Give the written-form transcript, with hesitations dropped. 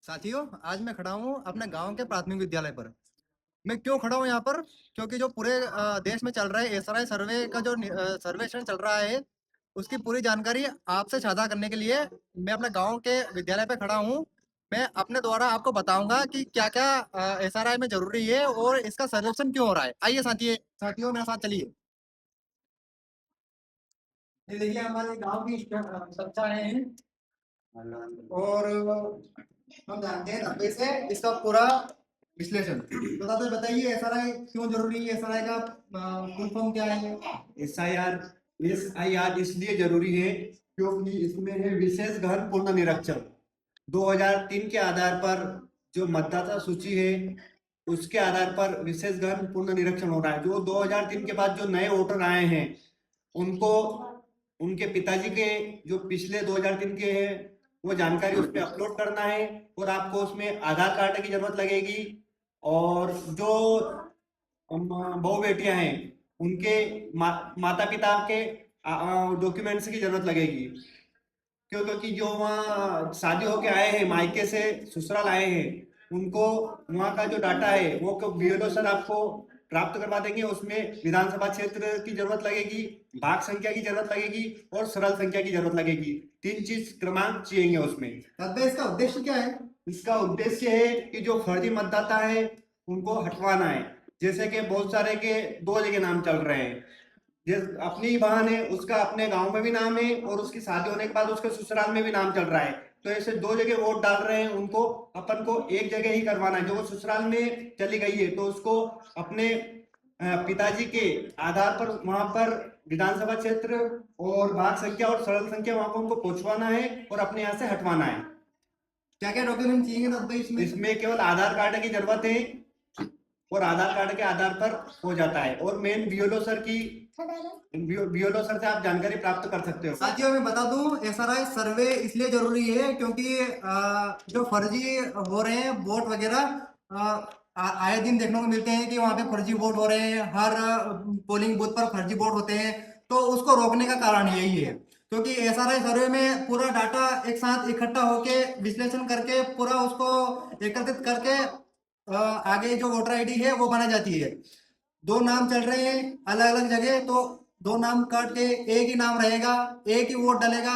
साथियों, आज मैं खड़ा हूँ अपने गांव के प्राथमिक विद्यालय पर। मैं क्यों खड़ा हूँ यहाँ पर? क्योंकि जो पूरे देश में चल रहा है एसआरआई सर्वे का जो सर्वेक्षण चल रहा है, उसकी पूरी जानकारी आपसे साझा करने के लिए मैं अपने गांव के विद्यालय पे खड़ा हूँ। मैं अपने द्वारा आपको बताऊंगा कि क्या क्या एसआरआई में जरूरी है और इसका सर्वेक्षण क्यों हो रहा है। आइए साथियों साथियों मेरे साथ चलिए। ये देखिए हमारे गांव की संस्थाएं हैं और हम जानते हैं 90 से इसका पूरा विश्लेषण। तो दादा बताइए एसआरआई क्यों जरूरी है, एसआरआई का फुल फॉर्म क्या है? एस आई आर इसलिए जरूरी है क्योंकि इसमें है विशेष गहन पूर्ण निरीक्षण। 2003 के आधार पर जो मतदाता सूची है उसके आधार पर विशेष गहन पूर्ण निरीक्षण हो रहा है। जो 2003 के बाद जो नए वोटर आए हैं उनको उनके पिताजी के जो पिछले 2003 के हैं वो जानकारी उसमें अपलोड करना है। और आपको उसमें आधार कार्ड की जरूरत लगेगी। और जो बहू बेटियां हैं उनके माता पिता के डॉक्यूमेंट्स की जरूरत लगेगी। क्योंकि जो वहाँ शादी होके आए हैं मायके से ससुराल आए हैं उनको वहाँ का जो डाटा है वो बीएलओ सर आपको प्राप्त करवा देंगे। उसमें विधानसभा क्षेत्र की जरूरत लगेगी, भाग संख्या की जरूरत लगेगी और सरल संख्या की जरूरत लगेगी। 3 चीज क्रमांक चाहिए उसमें। दादा इसका उद्देश्य क्या है? इसका उद्देश्य है कि जो फर्जी मतदाता है उनको हटवाना है। जैसे कि बहुत सारे के 2 जगह नाम चल रहे हैं। जिस अपनी ही बहन है उसका अपने गांव में भी नाम है और उसकी शादी होने के बाद उसके ससुराल में भी नाम चल रहा है। तो ऐसे 2 जगह वोट डाल रहे हैं, उनको अपन को एक जगह ही करवाना है। जो वो ससुराल में चली गई है तो उसको अपने पिताजी के आधार पर वहां पर विधानसभा क्षेत्र और भाग संख्या और सरल संख्या वहां पर उनको पहुंचवाना है और अपने यहाँ से हटवाना है। क्या क्या डॉक्यूमेंट चाहिए दादा इसमें? इसमें केवल आधार कार्ड की जरूरत है और आधार कार्ड के आधार पर हो जाता है। और मेन बीएलओ सर से आप जानकारी प्राप्त कर सकते हो। साथियों मैं बता दूं एसआरआई सर्वे इसलिए जरूरी है क्योंकि जो फर्जी हो रहे हैं वोट वगैरह आए दिन देखने को मिलते हैं कि वहां पे फर्जी वोट हो रहे हैं, हर पोलिंग बूथ पर फर्जी वोट होते हैं। तो उसको रोकने का कारण यही है क्योंकि एसआरआई सर्वे में पूरा डाटा एक साथ इकट्ठा होके विश्लेषण करके पूरा उसको एकत्रित करके आगे जो वोटर आईडी है वो बनाई जाती है। दो नाम चल रहे हैं अलग अलग जगह, तो दो नाम काट के एक ही नाम रहेगा, एक ही वोट डलेगा।